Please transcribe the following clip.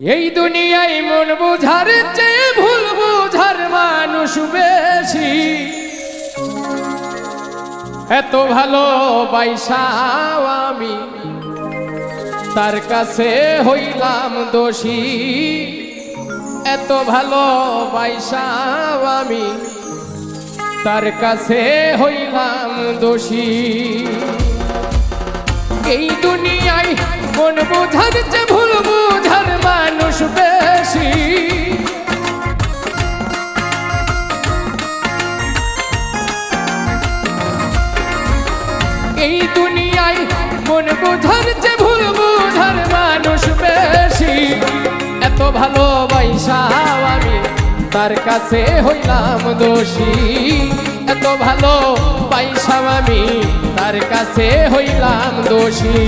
এই দুনিয়ায় মন বুঝার চেয়ে ভুল বুঝার মানুষ বেশি। এত ভালোবাসাও আমি তার কাছে হইলাম দোষী। এত ভালোবাসাও আমি তার কাছে হইলাম দোষী। এই দুনিয়ায় মন বুঝার চেয়ে ভুল বুঝার মানুষ বেশি। এই দুনিয়ায় মন বুঝার চেয়ে ভুল বুঝার মানুষ বেশি। এত ভালোবাসাও আমি তার কাছে হইলাম দোষী। এত ভালোবাসাও আমি তার কাছে হইলাম দোষী।